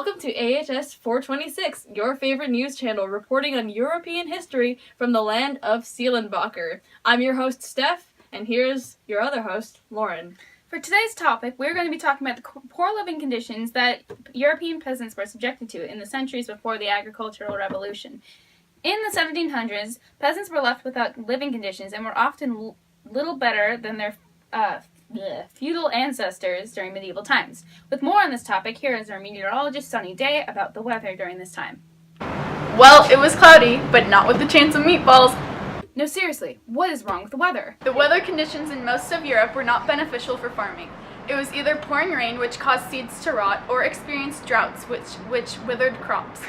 Welcome to AHS 426, your favorite news channel reporting on European history from the land of Seelenbacher. I'm your host, Steph, and here's your other host, Lauren. For today's topic, we're going to be talking about the poor living conditions that European peasants were subjected to in the centuries before the agricultural revolution. In the 1700s, peasants were left without living conditions and were often little better than their feudal ancestors during medieval times. With more on this topic, here is our meteorologist Sunny Day about the weather during this time. Well, it was cloudy, but not with the chance of meatballs. No, seriously, what is wrong with the weather? The weather conditions in most of Europe were not beneficial for farming. It was either pouring rain, which caused seeds to rot, or experienced droughts, which withered crops.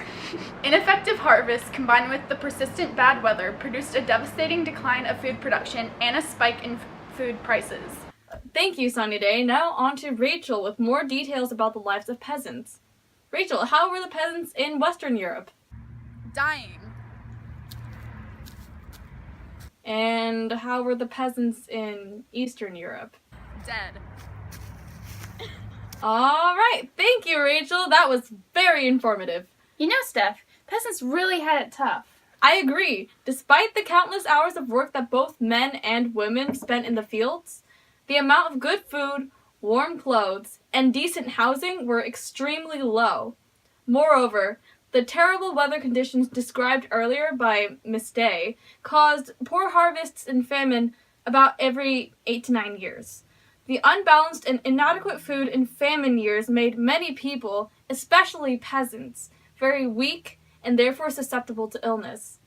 Ineffective harvests, combined with the persistent bad weather, produced a devastating decline of food production and a spike in food prices. Thank you, Sunny Day. Now on to Rachel with more details about the lives of peasants. Rachel, how were the peasants in Western Europe? Dying. And how were the peasants in Eastern Europe? Dead. All right, thank you, Rachel. That was very informative. You know, Steph, peasants really had it tough. I agree. Despite the countless hours of work that both men and women spent in the fields, the amount of good food, warm clothes, and decent housing were extremely low. Moreover, the terrible weather conditions described earlier by Miss Day caused poor harvests and famine about every 8 to 9 years. The unbalanced and inadequate food in famine years made many people, especially peasants, very weak and therefore susceptible to illness.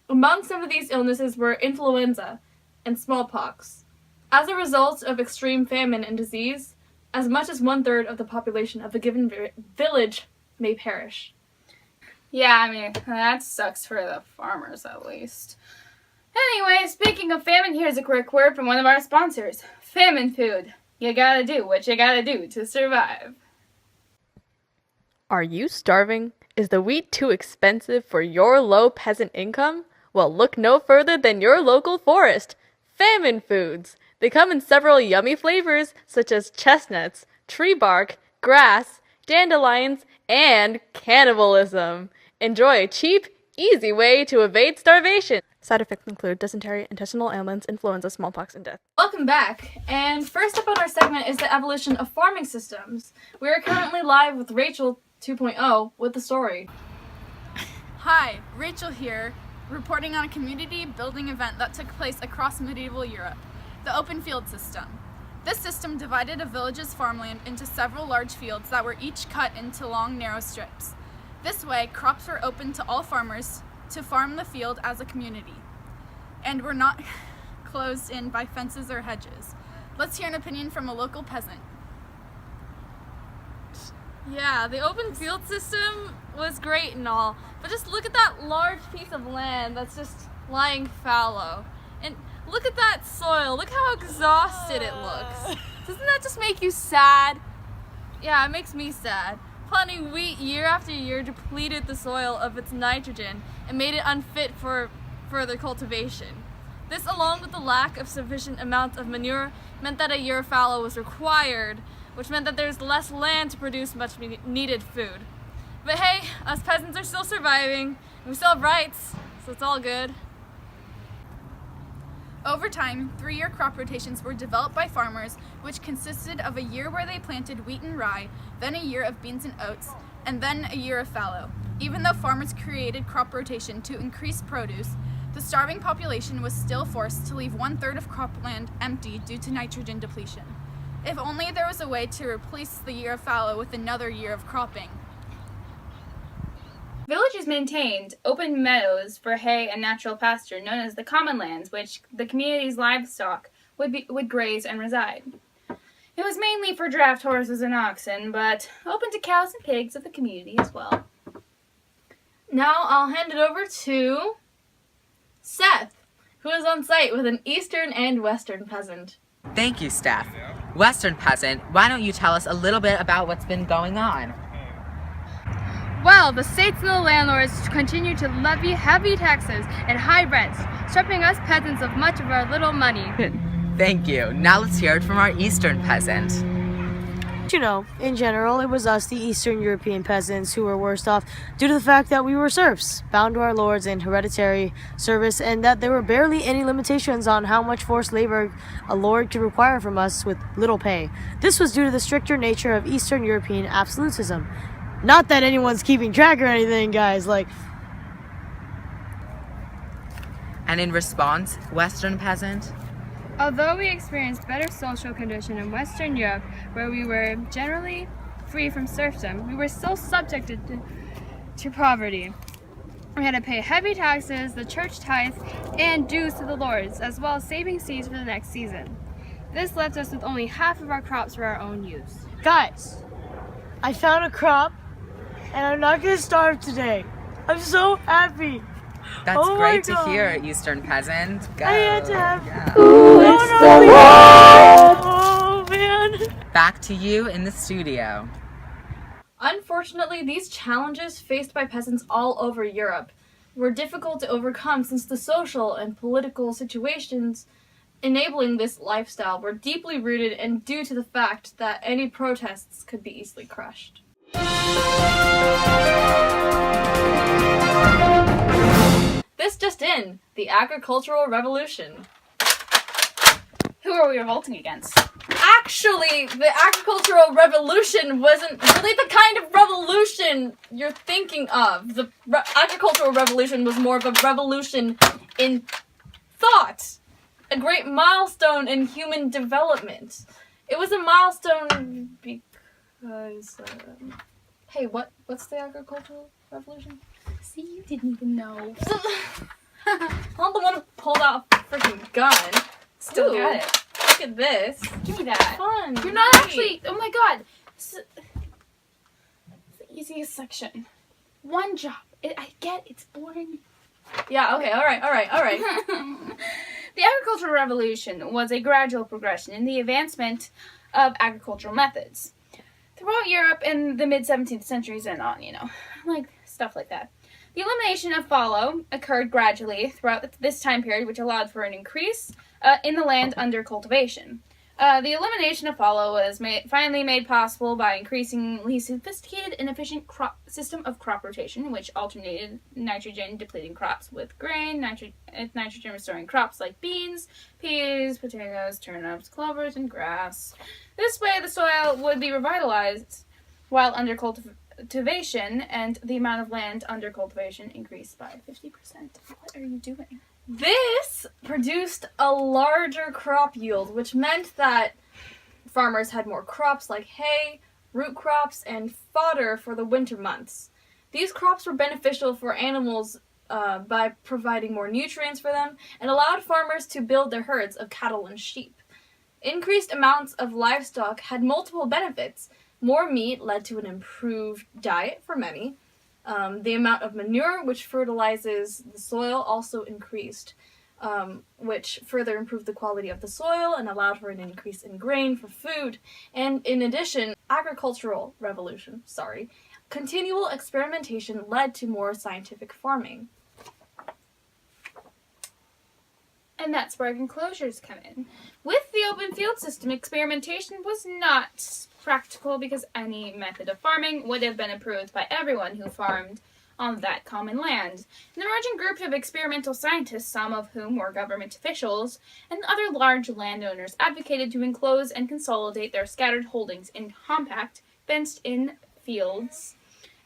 Among some of these illnesses were influenza and smallpox. As a result of extreme famine and disease, as much as 1/3 of the population of a given village may perish. Yeah, I mean, that sucks for the farmers, at least. Anyway, speaking of famine, here's a quick word from one of our sponsors. Famine food. You gotta do what you gotta do to survive. Are you starving? Is the wheat too expensive for your low peasant income? Well, look no further than your local forest. Famine Foods. They come in several yummy flavors such as chestnuts, tree bark, grass, dandelions, and cannibalism. Enjoy a cheap, easy way to evade starvation. Side effects include dysentery, intestinal ailments, influenza, smallpox, and death. Welcome back. And first up on our segment is the evolution of farming systems. We are currently live with Rachel 2.0 with the story. Hi, Rachel here, reporting on a community building event that took place across medieval Europe, the open field system. This system divided a village's farmland into several large fields that were each cut into long, narrow strips. This way, crops were open to all farmers to farm the field as a community, and were not closed in by fences or hedges. Let's hear an opinion from a local peasant. Yeah, the open field system was great and all, but just look at that large piece of land that's just lying fallow. And look at that soil. Look how exhausted it looks. Doesn't that just make you sad? Yeah, it makes me sad. Planting wheat year after year depleted the soil of its nitrogen and made it unfit for further cultivation. This, along with the lack of sufficient amounts of manure, meant that a year fallow was required, which meant that there's less land to produce much needed food. But hey, us peasants are still surviving, and we still have rights, so it's all good. Over time, 3-year crop rotations were developed by farmers, which consisted of a year where they planted wheat and rye, then a year of beans and oats, and then a year of fallow. Even though farmers created crop rotation to increase produce, the starving population was still forced to leave 1/3 of cropland empty due to nitrogen depletion. If only there was a way to replace the year of fallow with another year of cropping. Villages maintained open meadows for hay and natural pasture known as the common lands, which the community's livestock would graze and reside. It was mainly for draft horses and oxen, but open to cows and pigs of the community as well. Now I'll hand it over to Seth, who is on site with an Eastern and Western peasant. Thank you, Steph. Western peasant, why don't you tell us a little bit about what's been going on? Well, the states and the landlords continue to levy heavy taxes and high rents, stripping us peasants of much of our little money. Thank you. Now let's hear it from our Eastern peasant. In general, it was us, the Eastern European peasants, who were worst off due to the fact that we were serfs, bound to our lords in hereditary service, and that there were barely any limitations on how much forced labor a lord could require from us with little pay. This was due to the stricter nature of Eastern European absolutism. Not that anyone's keeping track or anything, guys, And in response, Western peasant? Although we experienced better social condition in Western Europe, where we were generally free from serfdom, we were still subjected to poverty. We had to pay heavy taxes, the church tithe, and dues to the lords, as well as saving seeds for the next season. This left us with only half of our crops for our own use. Guys, I found a crop, and I'm not gonna starve today. I'm so happy. That's Oh great my to God. hear, Eastern peasant. Go. I had to have. Yeah. Oh man. Back to you in the studio. Unfortunately, these challenges faced by peasants all over Europe were difficult to overcome since the social and political situations enabling this lifestyle were deeply rooted and due to the fact that any protests could be easily crushed. This just in, the agricultural revolution. Who are we revolting against? Actually, the agricultural revolution wasn't really the kind of revolution you're thinking of. The agricultural revolution was more of a revolution in thought, a great milestone in human development. It was a milestone because... hey, what's the agricultural revolution? See, you didn't even know. I'm the one who pulled out a freaking gun. Still Ooh, got it. Look at this. Give me that. Fun. You're not Great. actually. Oh my god. It's the easiest section. One job. I get it's boring. Yeah, okay, alright. The agricultural revolution was a gradual progression in the advancement of agricultural methods throughout Europe in the mid-17th centuries and on, like stuff like that. The elimination of fallow occurred gradually throughout this time period, which allowed for an increase in the land under cultivation. The elimination of fallow was finally made possible by increasingly sophisticated and efficient system of crop rotation, which alternated nitrogen-depleting crops with grain, nitrogen-restoring crops like beans, peas, potatoes, turnips, clovers, and grass. This way, the soil would be revitalized while under cultivation, and the amount of land under cultivation increased by 50%. What are you doing? This produced a larger crop yield, which meant that farmers had more crops like hay, root crops, and fodder for the winter months. These crops were beneficial for animals by providing more nutrients for them and allowed farmers to build their herds of cattle and sheep. Increased amounts of livestock had multiple benefits. More meat led to an improved diet for many. The amount of manure, which fertilizes the soil, also increased, which further improved the quality of the soil and allowed for an increase in grain for food. And in addition, continual experimentation led to more scientific farming. And that's where enclosures come in. With the open field system, experimentation was not practical because any method of farming would have been approved by everyone who farmed on that common land. An emerging group of experimental scientists, some of whom were government officials, and other large landowners advocated to enclose and consolidate their scattered holdings in compact, fenced-in fields,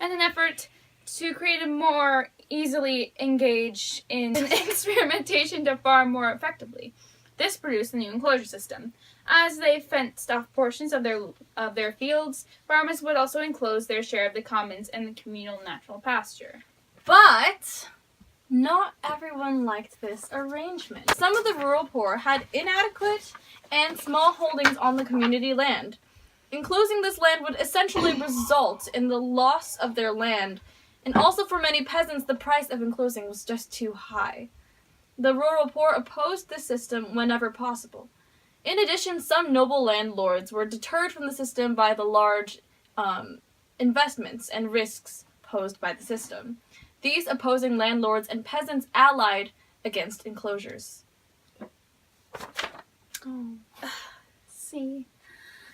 in an effort to create a more easily engage in experimentation to farm more effectively. This produced the new enclosure system. As they fenced off portions of their fields, farmers would also enclose their share of the commons and the communal natural pasture. But not everyone liked this arrangement. Some of the rural poor had inadequate and small holdings on the community land. Enclosing this land would essentially result in the loss of their land, and also for many peasants the price of enclosing was just too high. The rural poor opposed this system whenever possible. In addition, some noble landlords were deterred from the system by the large investments and risks posed by the system. These opposing landlords and peasants allied against enclosures. See.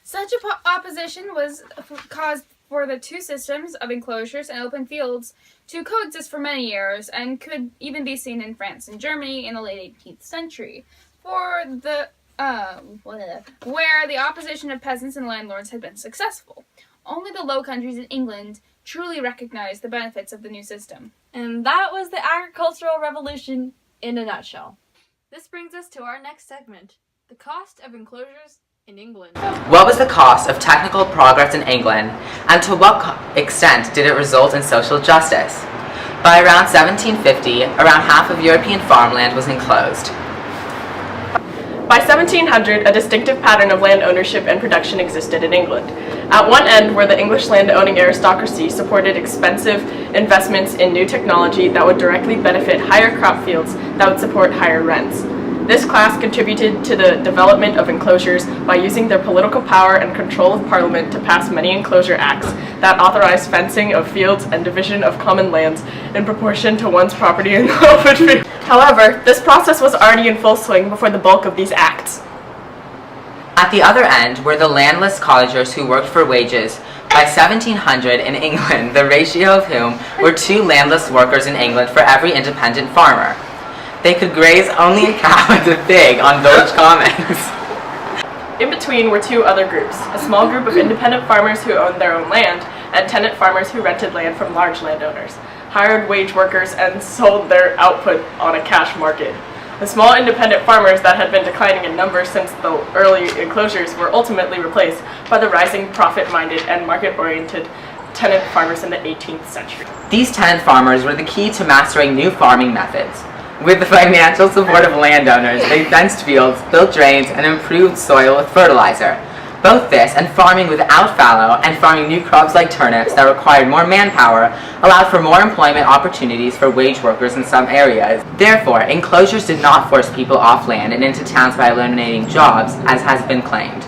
Such opposition was caused for the two systems of enclosures and open fields to coexist for many years, and could even be seen in France and Germany in the late 18th century, where the opposition of peasants and landlords had been successful. Only the Low Countries in England truly recognized the benefits of the new system. And that was the agricultural revolution in a nutshell. This brings us to our next segment, the cost of enclosures in England. What was the cost of technical progress in England, and to what extent did it result in social justice? By around 1750, around half of European farmland was enclosed. By 1700, a distinctive pattern of land ownership and production existed in England. At one end, where the English land-owning aristocracy supported expensive investments in new technology that would directly benefit higher crop fields that would support higher rents. This class contributed to the development of enclosures by using their political power and control of Parliament to pass many enclosure acts that authorized fencing of fields and division of common lands in proportion to one's property in the open field. However, this process was already in full swing before the bulk of these acts. At the other end were the landless cottagers who worked for wages. By 1700 in England, the ratio of whom were 2 landless workers in England for every independent farmer. They could graze only a cow and a pig on village commons. In between were 2 other groups, a small group of independent farmers who owned their own land, and tenant farmers who rented land from large landowners, hired wage workers, and sold their output on a cash market. The small independent farmers that had been declining in number since the early enclosures were ultimately replaced by the rising profit-minded and market-oriented tenant farmers in the 18th century. These tenant farmers were the key to mastering new farming methods. With the financial support of landowners, they fenced fields, built drains, and improved soil with fertilizer. Both this and farming without fallow and farming new crops like turnips that required more manpower allowed for more employment opportunities for wage workers in some areas. Therefore, enclosures did not force people off land and into towns by eliminating jobs, as has been claimed.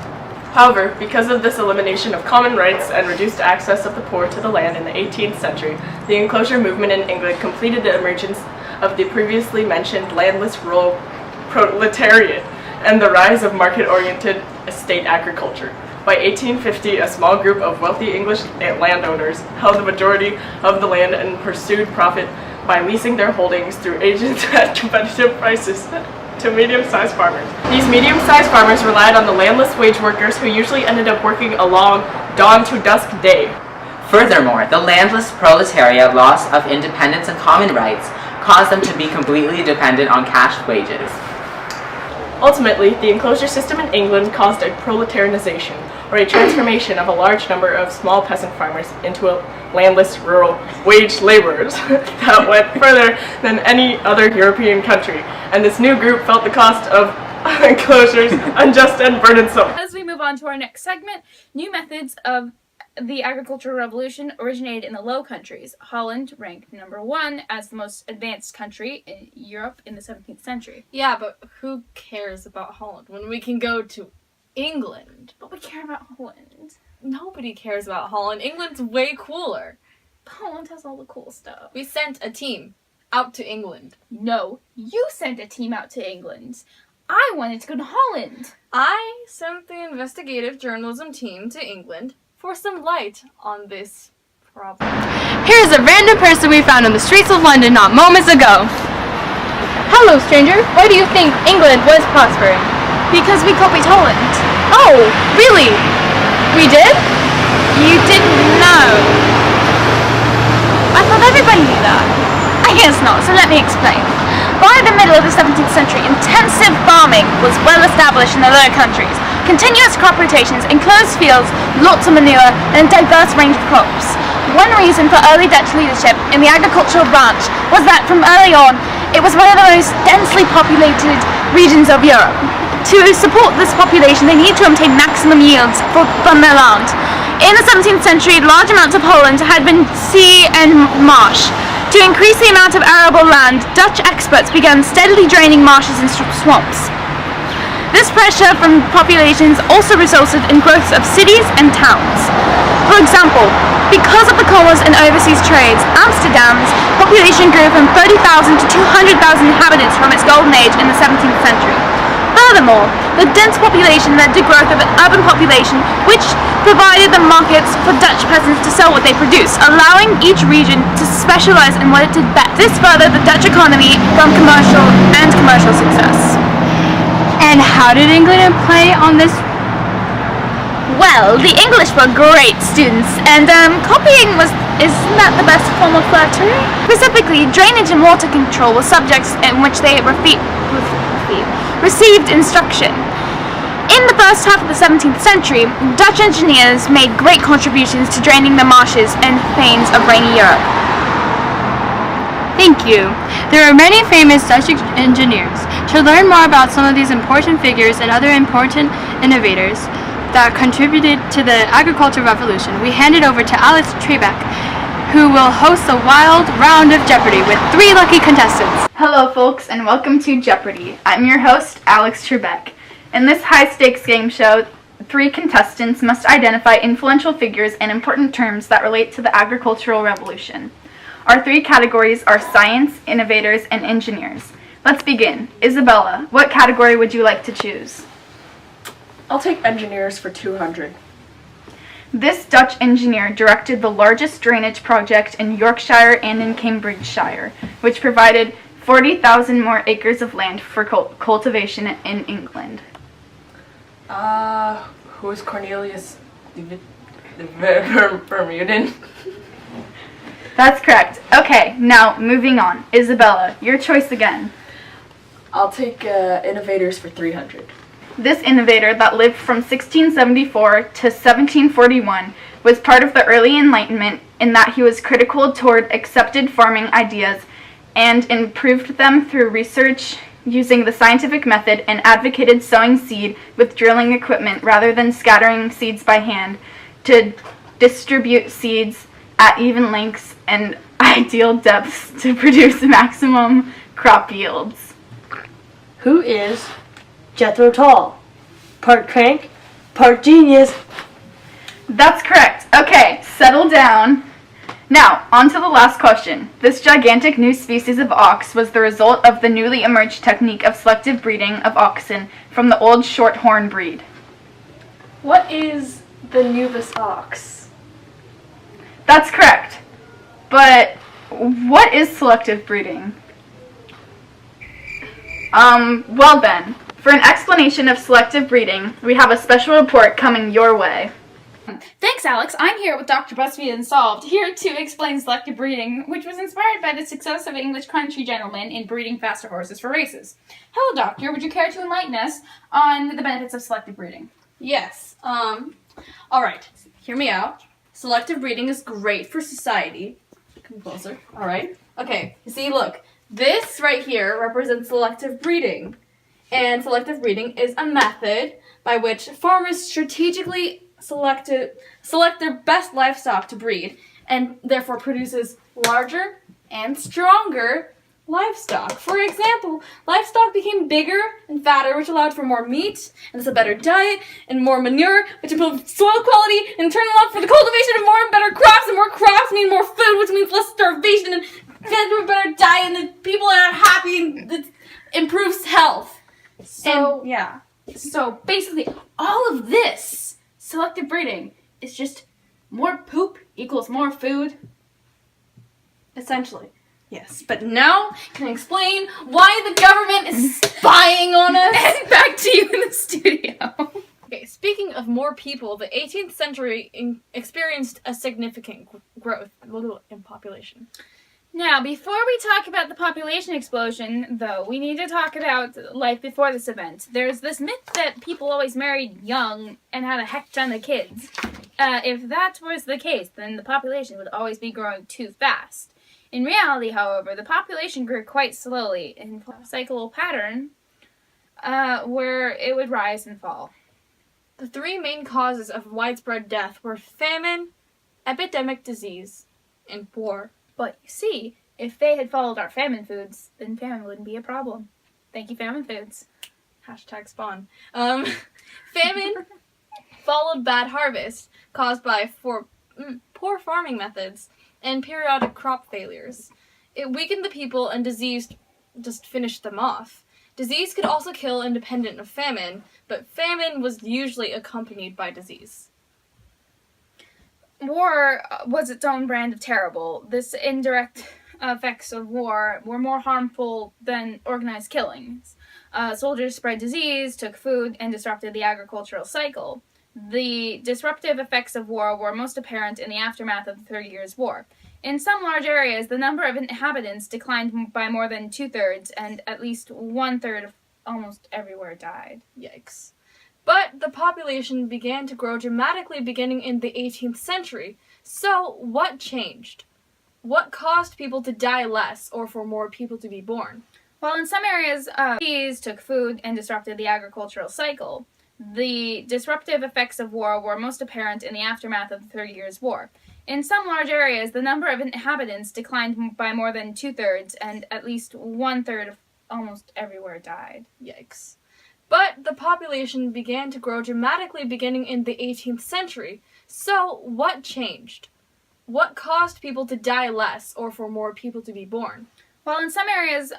However, because of this elimination of common rights and reduced access of the poor to the land in the 18th century, the enclosure movement in England completed the emergence of the previously mentioned landless rural proletariat and the rise of market-oriented estate agriculture. By 1850, a small group of wealthy English landowners held the majority of the land and pursued profit by leasing their holdings through agents at competitive prices to medium-sized farmers. These medium-sized farmers relied on the landless wage workers who usually ended up working a long dawn to dusk day. Furthermore, the landless proletariat loss of independence and common rights caused them to be completely dependent on cash wages. Ultimately, the enclosure system in England caused a proletarianization, or a transformation of a large number of small peasant farmers into a landless rural wage laborers that went further than any other European country, and this new group felt the cost of enclosures unjust and burdensome. As we move on to our next segment, new methods of the agricultural revolution originated in the Low Countries. Holland ranked number 1 as the most advanced country in Europe in the 17th century. Yeah, but who cares about Holland when we can go to England? But we care about Holland. Nobody cares about Holland. England's way cooler. Holland has all the cool stuff. We sent a team out to England. No, you sent a team out to England. I wanted to go to Holland. I sent the investigative journalism team to England for some light on this problem. Here's a random person we found on the streets of London not moments ago. Hello, stranger. Why do you think England was prospering? Because we copied Holland. Oh, really? We did? You didn't know. I thought everybody knew that. I guess not, so let me explain. By the middle of the 17th century, intensive farming was well established in the Low Countries. Continuous crop rotations, enclosed fields, lots of manure, and a diverse range of crops. One reason for early Dutch leadership in the agricultural branch was that from early on, it was one of the most densely populated regions of Europe. To support this population, they needed to obtain maximum yields from their land. In the 17th century, large amounts of Holland had been sea and marsh. To increase the amount of arable land, Dutch experts began steadily draining marshes and swamps. This pressure from populations also resulted in growth of cities and towns. For example, because of the commerce and overseas trades, Amsterdam's population grew from 30,000 to 200,000 inhabitants from its golden age in the 17th century. Furthermore, the dense population led to growth of an urban population, which provided the markets for Dutch peasants to sell what they produced, allowing each region to specialize in what it did best. This furthered the Dutch economy from commercial success. And how did England play on this? Well, the English were great students, and copying isn't that the best form of flattery? Specifically, drainage and water control were subjects in which they received instruction. In the first half of the 17th century, Dutch engineers made great contributions to draining the marshes and plains of rainy Europe. Thank you. There are many famous Dutch engineers. To learn more about some of these important figures and other important innovators that contributed to the agricultural revolution, we hand it over to Alex Trebek, who will host a wild round of Jeopardy with 3 lucky contestants. Hello folks and welcome to Jeopardy! I'm your host, Alex Trebek. In this high-stakes game show, 3 contestants must identify influential figures and important terms that relate to the agricultural revolution. Our 3 categories are science, innovators, and engineers. Let's begin. Isabella, what category would you like to choose? I'll take engineers for 200. This Dutch engineer directed the largest drainage project in Yorkshire and in Cambridgeshire, which provided 40,000 more acres of land for cultivation in England. Who is Cornelius Bermuden? That's correct. Okay, now moving on. Isabella, your choice again. I'll take innovators for 300. This innovator that lived from 1674 to 1741 was part of the early Enlightenment in that he was critical toward accepted farming ideas and improved them through research using the scientific method, and advocated sowing seed with drilling equipment rather than scattering seeds by hand to distribute seeds at even lengths and ideal depths to produce maximum crop yields. Who is Jethro Tull? Part crank, part genius. That's correct. Okay, settle down. Now, on to the last question. This gigantic new species of ox was the result of the newly emerged technique of selective breeding of oxen from the old shorthorn breed. What is the Nuvis ox? That's correct. But what is selective breeding? Well then, for an explanation of selective breeding, we have a special report coming your way. Thanks, Alex. I'm here with Dr. BuzzFeed Unsolved, here to explain selective breeding, which was inspired by the success of English country gentlemen in breeding faster horses for races. Hello, Doctor. Would you care to enlighten us on the benefits of selective breeding? Yes. Alright. Hear me out. Selective breeding is great for society. Come closer. Alright. Okay. See, look. This right here represents selective breeding. And selective breeding is a method by which farmers strategically select their best livestock to breed, and therefore produces larger and stronger livestock. For example, livestock became bigger and fatter, which allowed for more meat, and thus a better diet, and more manure, which improved soil quality, and in turn allowed for the cultivation of more and better crops, and more crops mean more food, which means less starvation, and a better diet, and the people are happy, and it improves health. So, and, yeah. So, basically, all of this selective breeding is just more poop equals more food. Essentially. Yes, but now can I explain why the government is spying on us? And back to you in the studio. Okay, speaking of more people, the 18th century experienced a significant growth in population. Now, before we talk about the population explosion, though, we need to talk about life before this event. There's this myth that people always married young and had a heck ton of kids. If that was the case, then the population would always be growing too fast. In reality, however, the population grew quite slowly in a cyclical pattern where it would rise and fall. The 3 main causes of widespread death were famine, epidemic disease, and war. But you see, if they had followed our famine foods, then famine wouldn't be a problem. Thank you, famine foods. Hashtag spawn. Famine followed bad harvest caused by poor farming methods and periodic crop failures. It weakened the people, and disease just finished them off. Disease could also kill independent of famine, but famine was usually accompanied by disease. War was its own brand of terrible. This indirect effects of war were more harmful than organized killings. Soldiers spread disease, took food, and disrupted the agricultural cycle. The disruptive effects of war were most apparent in the aftermath of the 30 Years' War. In some large areas, the number of inhabitants declined by more than 2/3, and at least 1/3 of almost everywhere died. Yikes. But the population began to grow dramatically beginning in the 18th century. So, what changed? What caused people to die less or for more people to be born? While in some areas, disease took food and disrupted the agricultural cycle, the disruptive effects of war were most apparent in the aftermath of the 30 Years' War. In some large areas, the number of inhabitants declined by more than 2/3, and at least 1/3 of almost everywhere died. Yikes. But the population began to grow dramatically beginning in the 18th century. So, what changed? What caused people to die less or for more people to be born? While in some areas,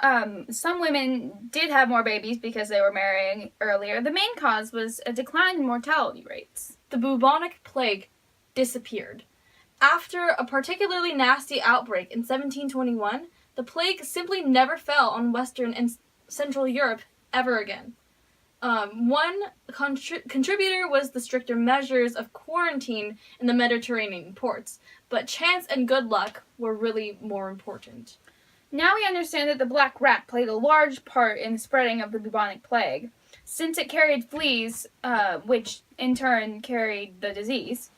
some women did have more babies because they were marrying earlier, the main cause was a decline in mortality rates. The bubonic plague disappeared. After a particularly nasty outbreak in 1721, the plague simply never fell on Western and Central Europe ever again. One contributor was the stricter measures of quarantine in the Mediterranean ports, but chance and good luck were really more important. Now we understand that the black rat played a large part in the spreading of the bubonic plague. Since it carried fleas, which in turn carried the disease,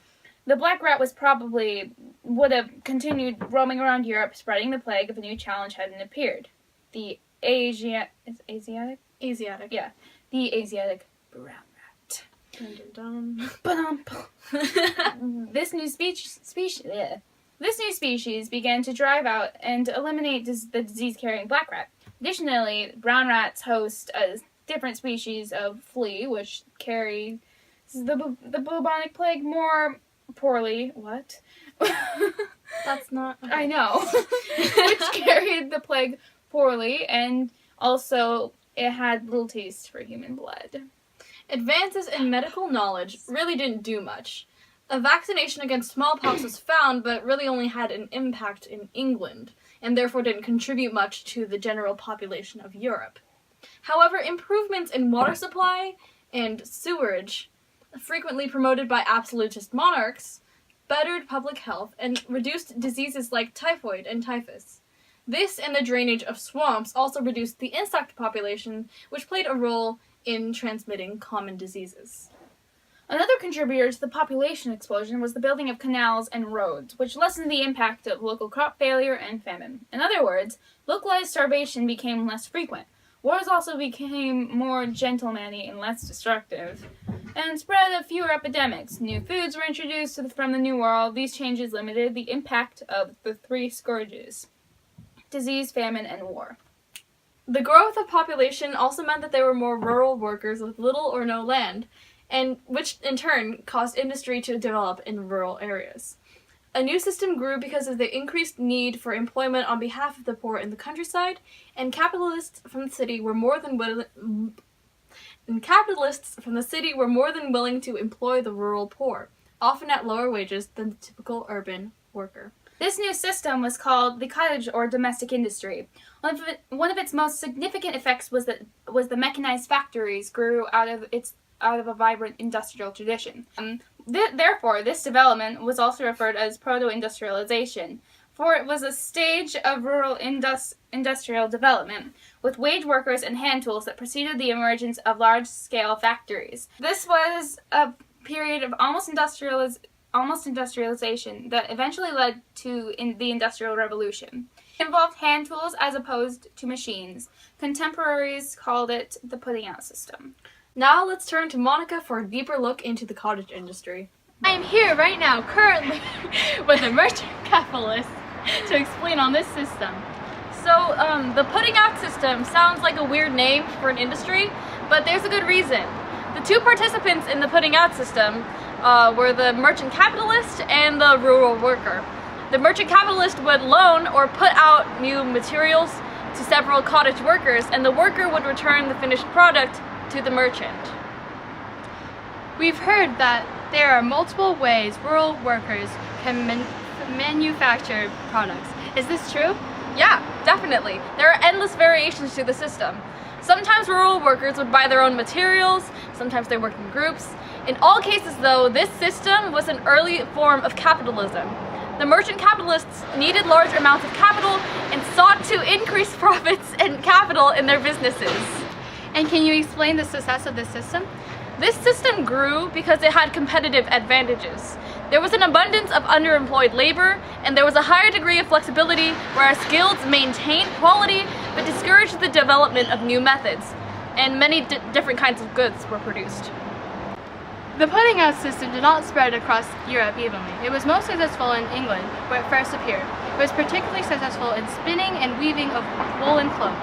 the black rat would have continued roaming around Europe, spreading the plague if a new challenge hadn't appeared. The Asiatic? Asiatic. Yeah. The Asiatic brown rat. Dun, dun, dun. Ba-dum. This new species began to drive out and eliminate the disease-carrying black rat. Additionally, brown rats host a different species of flea, which carry the bubonic plague more poorly. What? That's not... I know. Which carried the plague poorly, and also it had little taste for human blood. Advances in medical knowledge really didn't do much. A vaccination against smallpox was found, but really only had an impact in England, and therefore didn't contribute much to the general population of Europe. However, improvements in water supply and sewerage, frequently promoted by absolutist monarchs, bettered public health and reduced diseases like typhoid and typhus. This and the drainage of swamps also reduced the insect population, which played a role in transmitting common diseases. Another contributor to the population explosion was the building of canals and roads, which lessened the impact of local crop failure and famine. In other words, localized starvation became less frequent. Wars also became more gentlemanly and less destructive, and spread of fewer epidemics. New foods were introduced from the New World. These changes limited the impact of the three scourges: disease, famine, and war. The growth of population also meant that there were more rural workers with little or no land, and which in turn caused industry to develop in rural areas. A new system grew because of the increased need for employment on behalf of the poor in the countryside, and capitalists from the city were more than willing to employ the rural poor, often at lower wages than the typical urban worker. This new system was called the cottage or domestic industry. One of its most significant effects was the mechanized factories grew out of a vibrant industrial tradition. Therefore, this development was also referred as proto-industrialization, for it was a stage of rural industrial development, with wage workers and hand tools that preceded the emergence of large-scale factories. This was a period of almost industrialization that eventually led to the Industrial Revolution. It involved hand tools as opposed to machines. Contemporaries called it the putting out system. Now let's turn to Monica for a deeper look into the cottage industry. I am here right now, currently, with a merchant capitalist to explain on this system. So, the putting out system sounds like a weird name for an industry, but there's a good reason. The two participants in the putting out system were the merchant capitalist and the rural worker. The merchant capitalist would loan or put out new materials, to several cottage workers, and the worker would return the finished product to the merchant. We've heard that there are multiple ways rural workers can manufacture products. Is this true? Yeah, definitely. There are endless variations to the system. Sometimes rural workers would buy their own materials, sometimes they work in groups. In all cases though, this system was an early form of capitalism. The merchant capitalists needed large amounts of capital and sought to increase profits and capital in their businesses. And can you explain the success of this system? This system grew because it had competitive advantages. There was an abundance of underemployed labor, and there was a higher degree of flexibility, whereas guilds maintained quality but discouraged the development of new methods, and many different kinds of goods were produced. The putting out system did not spread across Europe evenly. It was most successful in England, where it first appeared. It was particularly successful in spinning and weaving of woolen cloth.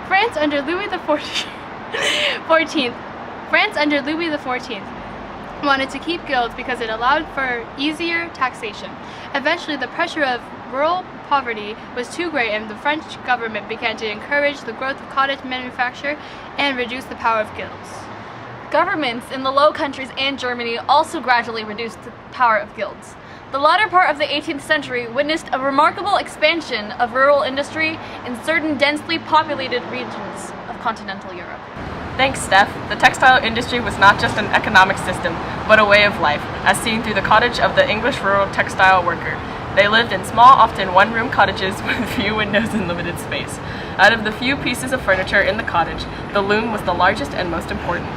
France under Louis XIV wanted to keep guilds because it allowed for easier taxation. Eventually, the pressure of rural poverty was too great, and the French government began to encourage the growth of cottage manufacture and reduce the power of guilds. Governments in the Low Countries and Germany also gradually reduced the power of guilds. The latter part of the 18th century witnessed a remarkable expansion of rural industry in certain densely populated regions of continental Europe. Thanks, Steph. The textile industry was not just an economic system, but a way of life, as seen through the cottage of the English rural textile worker. They lived in small, often one-room cottages with few windows and limited space. Out of the few pieces of furniture in the cottage, the loom was the largest and most important.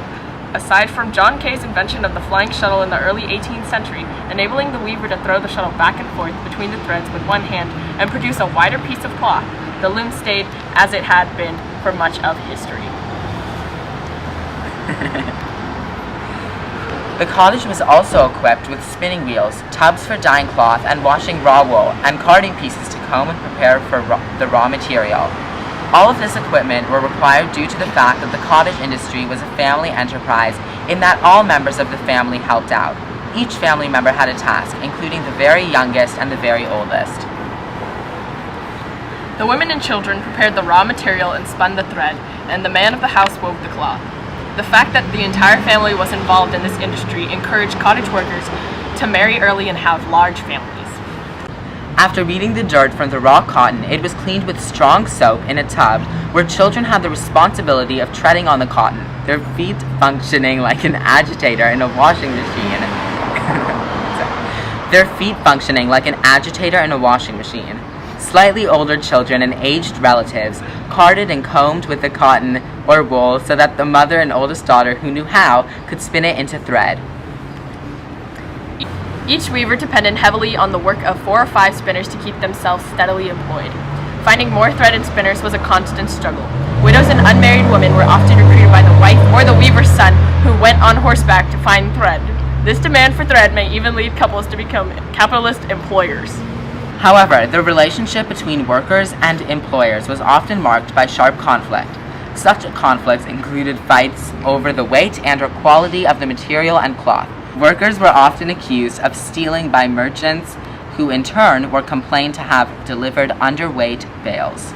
Aside from John Kay's invention of the flying shuttle in the early 18th century, enabling the weaver to throw the shuttle back and forth between the threads with one hand and produce a wider piece of cloth, the loom stayed as it had been for much of history. The cottage was also equipped with spinning wheels, tubs for dyeing cloth and washing raw wool, and carding pieces to comb and prepare for the raw material. All of this equipment were required due to the fact that the cottage industry was a family enterprise in that all members of the family helped out. Each family member had a task, including the very youngest and the very oldest. The women and children prepared the raw material and spun the thread, and the man of the house wove the cloth. The fact that the entire family was involved in this industry encouraged cottage workers to marry early and have large families. After beating the dirt from the raw cotton, it was cleaned with strong soap in a tub where children had the responsibility of treading on the cotton, their feet functioning like an agitator in a washing machine. Slightly older children and aged relatives carded and combed with the cotton or wool so that the mother and oldest daughter who knew how could spin it into thread. Each weaver depended heavily on the work of 4 or 5 spinners to keep themselves steadily employed. Finding more threaded spinners was a constant struggle. Widows and unmarried women were often recruited by the wife or the weaver's son, who went on horseback to find thread. This demand for thread may even lead couples to become capitalist employers. However, the relationship between workers and employers was often marked by sharp conflict. Such conflicts included fights over the weight and or quality of the material and cloth. Workers were often accused of stealing by merchants, who in turn were complained to have delivered underweight bales.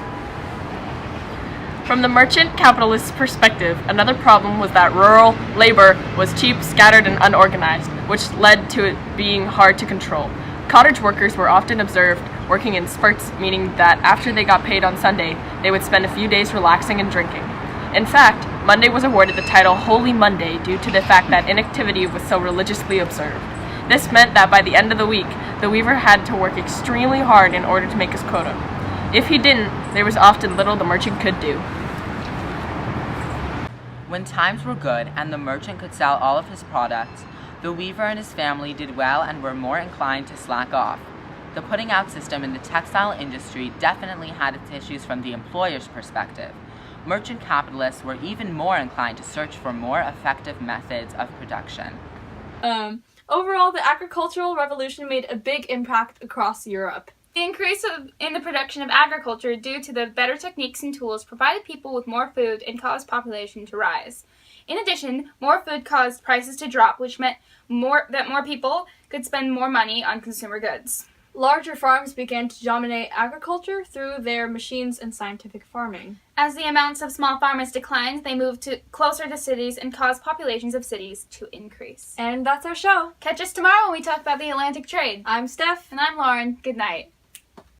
From the merchant capitalist's perspective, another problem was that rural labor was cheap, scattered, and unorganized, which led to it being hard to control. Cottage workers were often observed working in spurts, meaning that after they got paid on Sunday, they would spend a few days relaxing and drinking. In fact, Monday was awarded the title Holy Monday due to the fact that inactivity was so religiously observed. This meant that by the end of the week, the weaver had to work extremely hard in order to make his quota. If he didn't, there was often little the merchant could do. When times were good and the merchant could sell all of his products, the weaver and his family did well and were more inclined to slack off. The putting out system in the textile industry definitely had its issues from the employer's perspective. Merchant capitalists were even more inclined to search for more effective methods of production. Overall, the agricultural revolution made a big impact across Europe. The increase in the production of agriculture due to the better techniques and tools provided people with more food and caused population to rise. In addition, more food caused prices to drop, which meant that more people could spend more money on consumer goods. Larger farms began to dominate agriculture through their machines and scientific farming. As the amounts of small farmers declined, they moved closer to cities and caused populations of cities to increase. And that's our show. Catch us tomorrow when we talk about the Atlantic trade. I'm Steph. And I'm Lauren. Good night.